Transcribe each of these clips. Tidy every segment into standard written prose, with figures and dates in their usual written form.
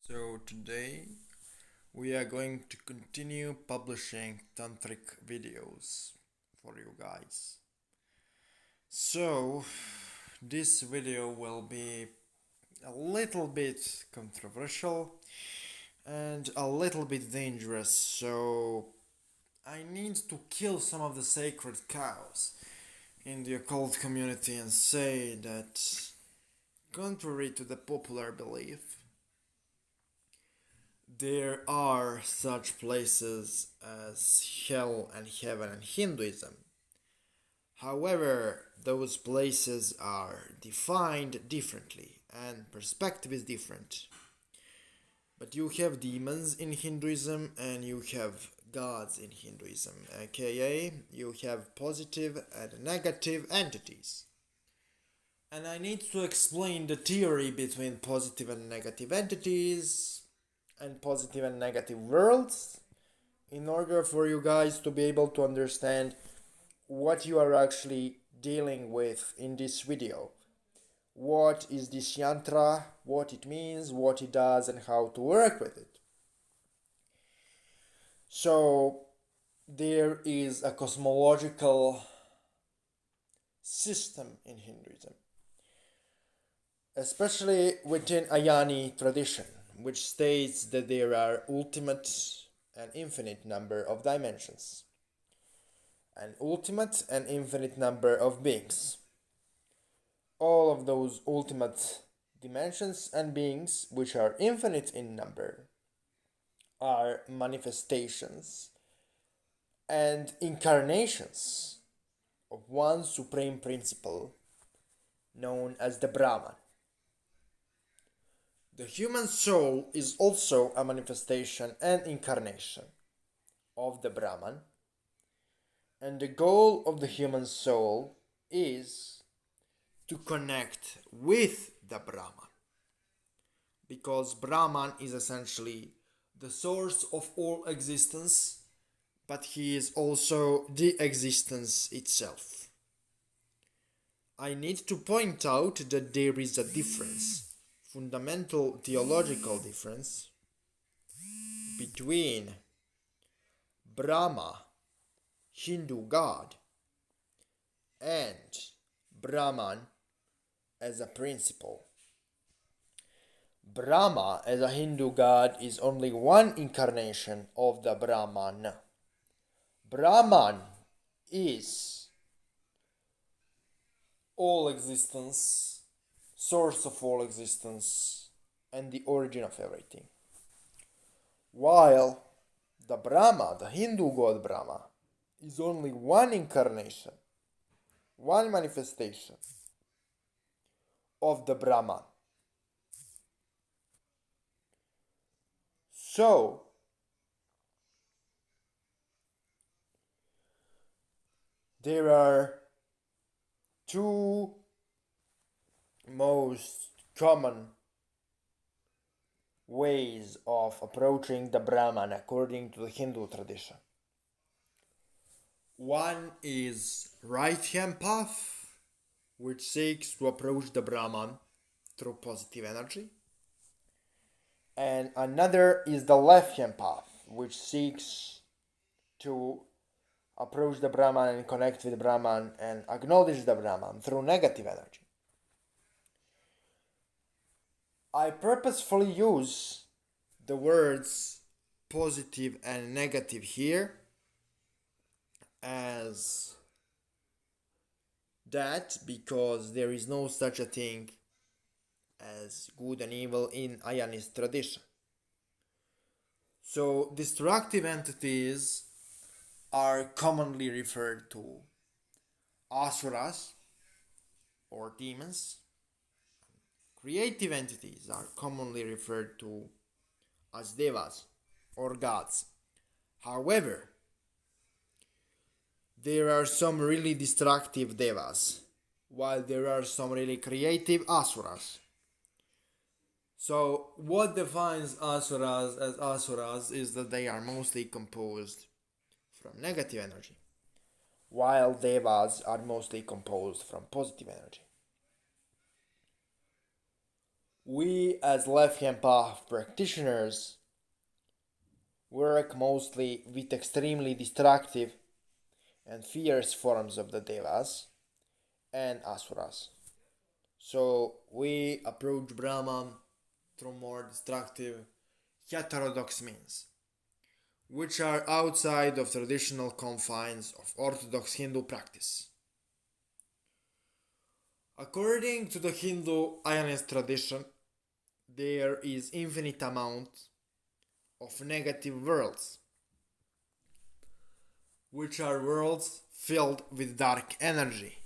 So today we are going to continue publishing tantric videos for you guys. So this video will be a little bit controversial and a little bit dangerous, so I need to kill some of the sacred cows in the occult community and say that, contrary to the popular belief, there are such places as hell and heaven in Hinduism. However, those places are defined differently and perspective is different. But you have demons in Hinduism and you have gods in Hinduism, aka you have positive and negative entities. And I need to explain the theory between positive and negative entities and positive and negative worlds in order for you guys to be able to understand what you are actually dealing with in this video. What is this Yantra, what it means, what it does, and how to work with it. So, there is a cosmological system in Hinduism, especially within Ayani tradition, which states that there are ultimate and infinite number of dimensions, an ultimate and infinite number of beings. All of those ultimate dimensions and beings, which are infinite in number, are manifestations and incarnations of one supreme principle known as the Brahman. The human soul is also a manifestation and incarnation of the Brahman, and the goal of the human soul is to connect with the Brahman, because Brahman is essentially the source of all existence, but he is also the existence itself. I need to point out that there is a difference, fundamental theological difference, between Brahma, Hindu god, and Brahman as a principle. Brahma as a Hindu god is only one incarnation of the Brahman. Brahman is all existence, source of all existence, and the origin of everything. While the Brahma, the Hindu god Brahma, is only one incarnation, one manifestation of the Brahman. So, there are two most common ways of approaching the Brahman according to the Hindu tradition. One is right hand path, which seeks to approach the Brahman through positive energy. And another is the left hand path, which seeks to approach the Brahman and connect with the Brahman and acknowledge the Brahman through negative energy. I purposefully use the words positive and negative here as that because there is no such a thing as good and evil in Ayanist tradition. So destructive entities are commonly referred to asuras or demons. Creative entities are commonly referred to as devas or gods. However, there are some really destructive devas, while there are some really creative asuras. So, what defines asuras as asuras is that they are mostly composed from negative energy, while devas are mostly composed from positive energy. We, as left hand path practitioners, work mostly with extremely destructive and fierce forms of the devas and asuras. So we approach Brahman through more destructive, heterodox means, which are outside of traditional confines of Orthodox Hindu practice. According to the Hindu Ayanist tradition, there is infinite amount of negative worlds, which are worlds filled with dark energy.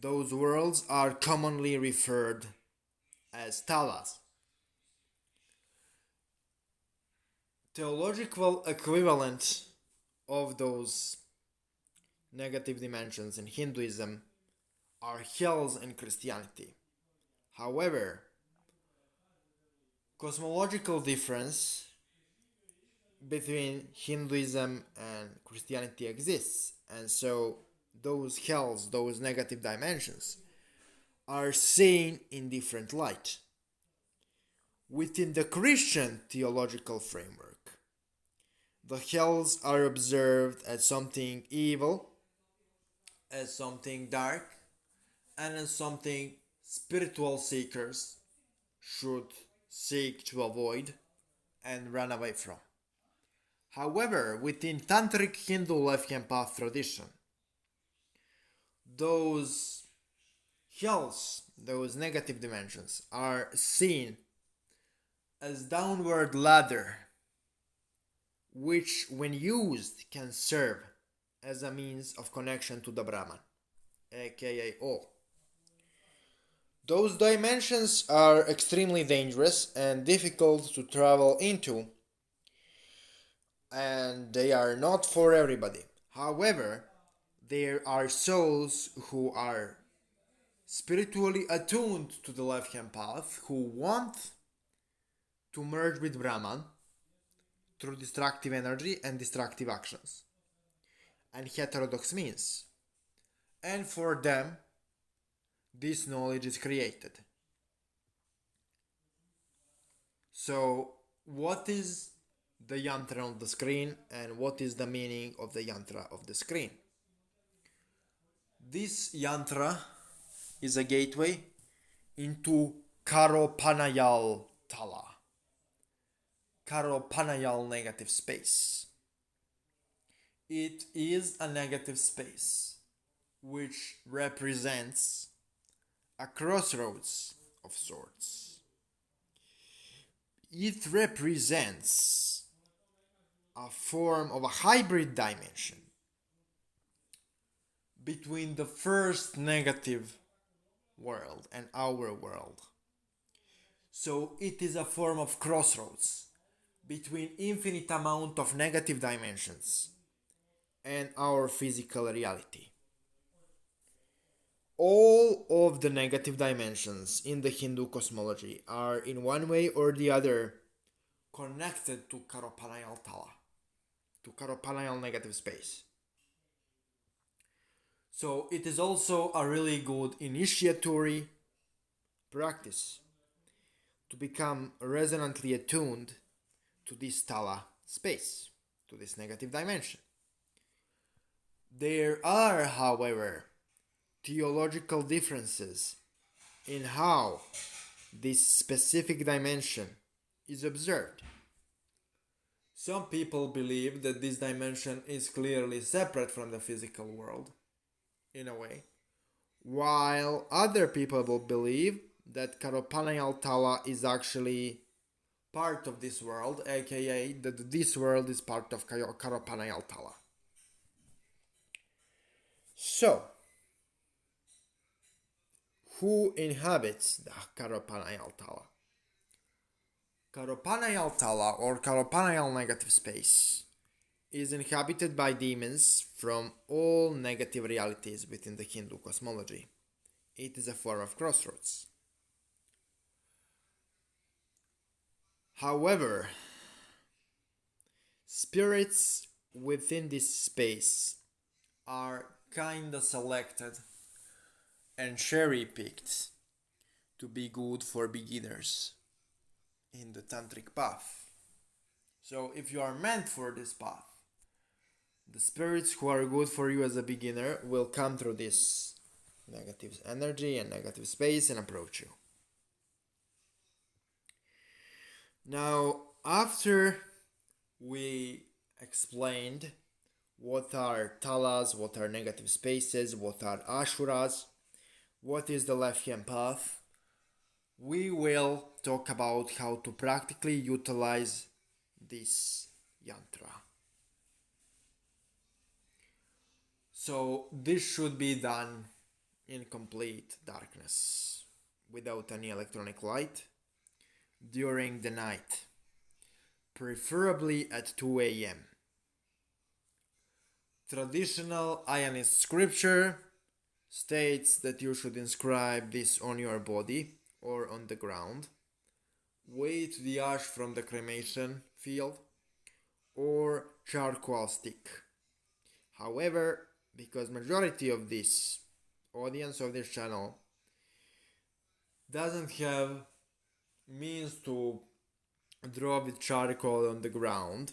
Those worlds are commonly referred as talas. Theological equivalent of those negative dimensions in Hinduism are hells in Christianity. However, cosmological difference between Hinduism and Christianity exists, and so those hells, those negative dimensions, are seen in different light. Within the Christian theological framework, the hells are observed as something evil, as something dark, and as something spiritual seekers should seek to avoid and run away from. However, within Tantric Hindu left-hand path tradition, those hells, those negative dimensions, are seen as downward ladder, which when used can serve as a means of connection to the Brahman, aka all. Those dimensions are extremely dangerous and difficult to travel into, and they are not for everybody. However, there are souls who are spiritually attuned to the left hand path who want to merge with Brahman through destructive energy and destructive actions and heterodox means. And for them, this knowledge is created. So, what is the yantra on the screen and what is the meaning of the yantra of the screen? This yantra is a gateway into Karopanayal Tala. Karopanayal negative space. It is a negative space which represents a crossroads of sorts. It represents a form of a hybrid dimension between the first negative world and our world. So it is a form of crossroads between infinite amount of negative dimensions and our physical reality. All of the negative dimensions in the Hindu cosmology are in one way or the other connected to Karopanayal Tala, to Karopanayal negative space. So it is also a really good initiatory practice to become resonantly attuned to this Tala space, to this negative dimension. There are, however, theological differences in how this specific dimension is observed. Some people believe that this dimension is clearly separate from the physical world, in a way, while other people will believe that Karopanayal Tala is actually part of this world, aka that this world is part of Karopanayal Tala. So, who inhabits the Karopanayal Tala? Karopanayal Tala, or Karopanayal negative space, is inhabited by demons from all negative realities within the Hindu cosmology. It is a form of crossroads. However, spirits within this space are kinda selected and cherry-picked to be good for beginners in the tantric path. So if you are meant for this path, the spirits who are good for you as a beginner will come through this negative energy and negative space and approach you. Now, after we explained what are talas, what are negative spaces, what are ashuras, what is the left-hand path, we will talk about how to practically utilize this yantra. So this should be done in complete darkness, without any electronic light, during the night, preferably at 2 a.m. Traditional Ayanist scripture states that you should inscribe this on your body or on the ground, weight the ash from the cremation field, or charcoal stick. However, because majority of this audience of this channel doesn't have means to draw with charcoal on the ground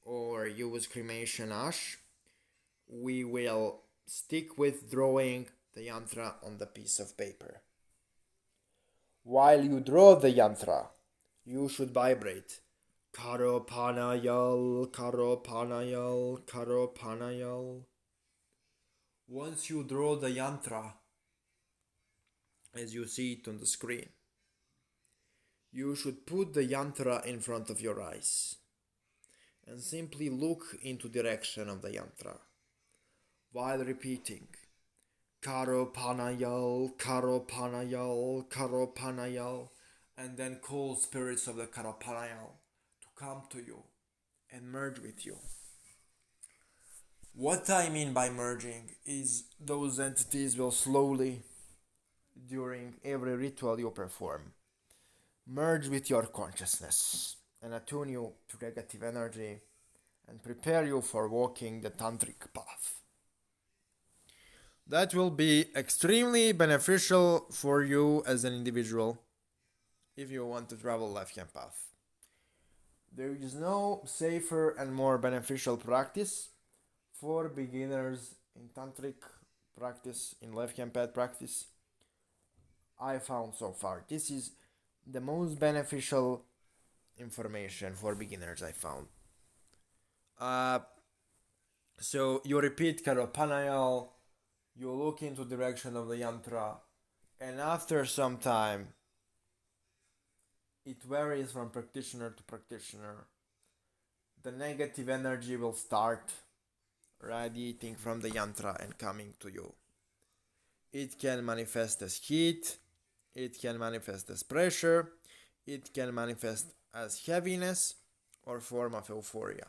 or use cremation ash, we will stick with drawing the yantra on the piece of paper. While you draw the yantra, you should vibrate Karopanayal, Karopanayal, Karopanayal. Once you draw the yantra, as you see it on the screen, you should put the yantra in front of your eyes and simply look into the direction of the yantra while repeating Karopanayal, Karopanayal, Karopanayal, and then call spirits of the Karopanayal to come to you and merge with you. What I mean by merging is those entities will slowly, during every ritual you perform, merge with your consciousness and attune you to negative energy and prepare you for walking the tantric path. That will be extremely beneficial for you as an individual if you want to travel left-hand path. There is no safer and more beneficial practice for beginners in tantric practice, in left-hand path practice, I found so far. This is the most beneficial information for beginners I found. So you repeat Karopanayal, you look into the direction of the yantra, and after some time, it varies from practitioner to practitioner. The negative energy will start radiating from the yantra and coming to you. It can manifest as heat, it can manifest as pressure, it can manifest as heaviness or form of euphoria.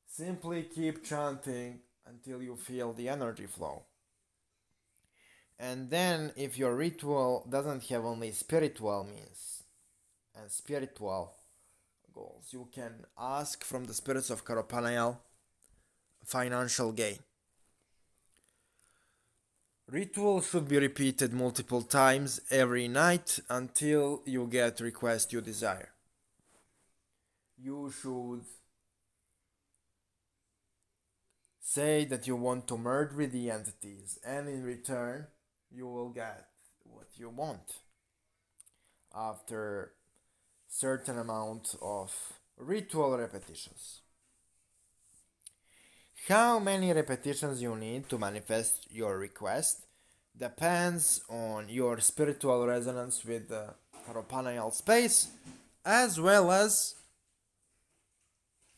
Simply keep chanting until you feel the energy flow. And then if your ritual doesn't have only spiritual means and spiritual goals, you can ask from the spirits of Karopanayal financial gain. Ritual should be repeated multiple times every night until you get the request you desire. You should say that you want to merge with the entities, and in return you will get what you want after certain amount of ritual repetitions. How many repetitions you need to manifest your request depends on your spiritual resonance with the Karopanayal space, as well as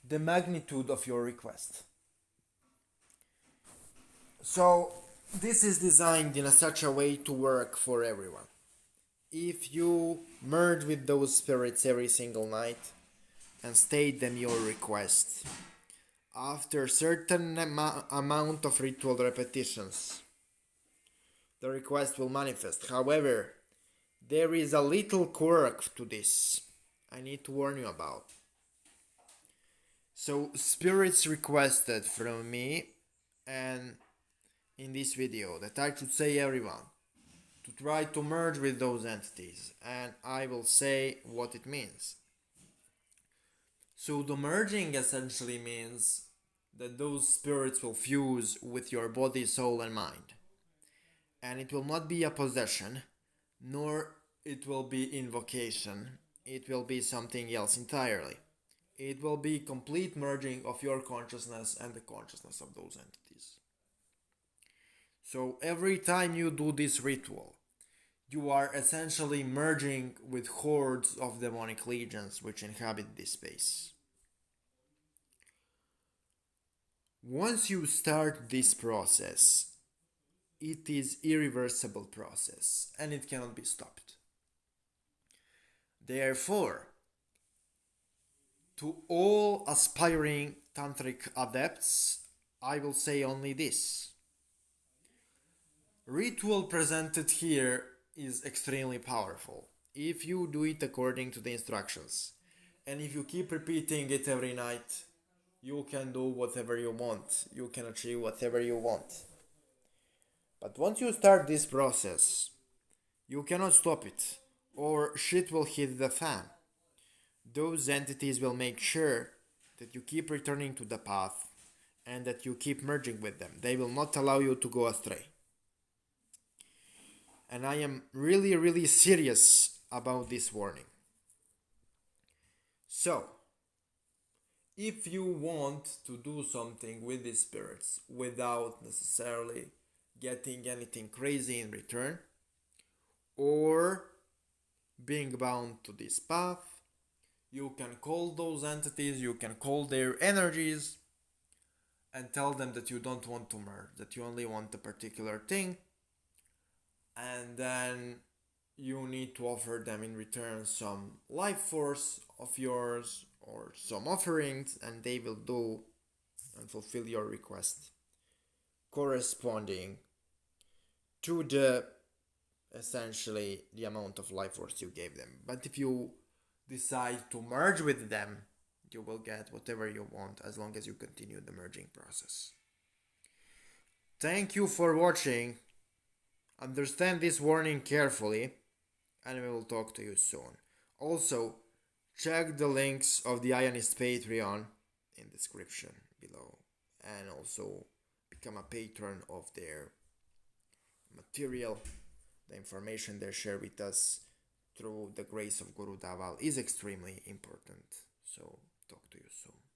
the magnitude of your request. So this is designed in such a way to work for everyone. If you merge with those spirits every single night and state them your request, after certain amount of ritual repetitions, the request will manifest. However, there is a little quirk to this I need to warn you about. So spirits requested from me and in this video that I should say everyone to try to merge with those entities, and I will say what it means. So the merging essentially means that those spirits will fuse with your body, soul, and mind. And it will not be a possession, nor it will be invocation. It will be something else entirely. It will be complete merging of your consciousness and the consciousness of those entities. So every time you do this ritual, you are essentially merging with hordes of demonic legions which inhabit this space. Once you start this process, it is irreversible process and it cannot be stopped. Therefore, to all aspiring tantric adepts, I will say only this. Ritual presented here is extremely powerful if you do it according to the instructions, and if you keep repeating it every night, you can do whatever you want, you can achieve whatever you want. But once you start this process, you cannot stop it, or shit will hit the fan. Those entities will make sure that you keep returning to the path and that you keep merging with them. They will not allow you to go astray. And I am really serious about this warning. So, if you want to do something with these spirits without necessarily getting anything crazy in return, or being bound to this path, you can call those entities, you can call their energies and tell them that you don't want to merge, that you only want a particular thing, and then you need to offer them in return some life force of yours or some offerings, and they will do and fulfill your request corresponding to the essentially the amount of life force you gave them. But if you decide to merge with them, you will get whatever you want as long as you continue the merging process. Thank you for watching. Understand this warning carefully, and we will talk to you soon. Also, check the links of the Ionist Patreon in the description below, and also become a patron of their material. The information they share with us through the grace of Guru Daval is extremely important. So, talk to you soon.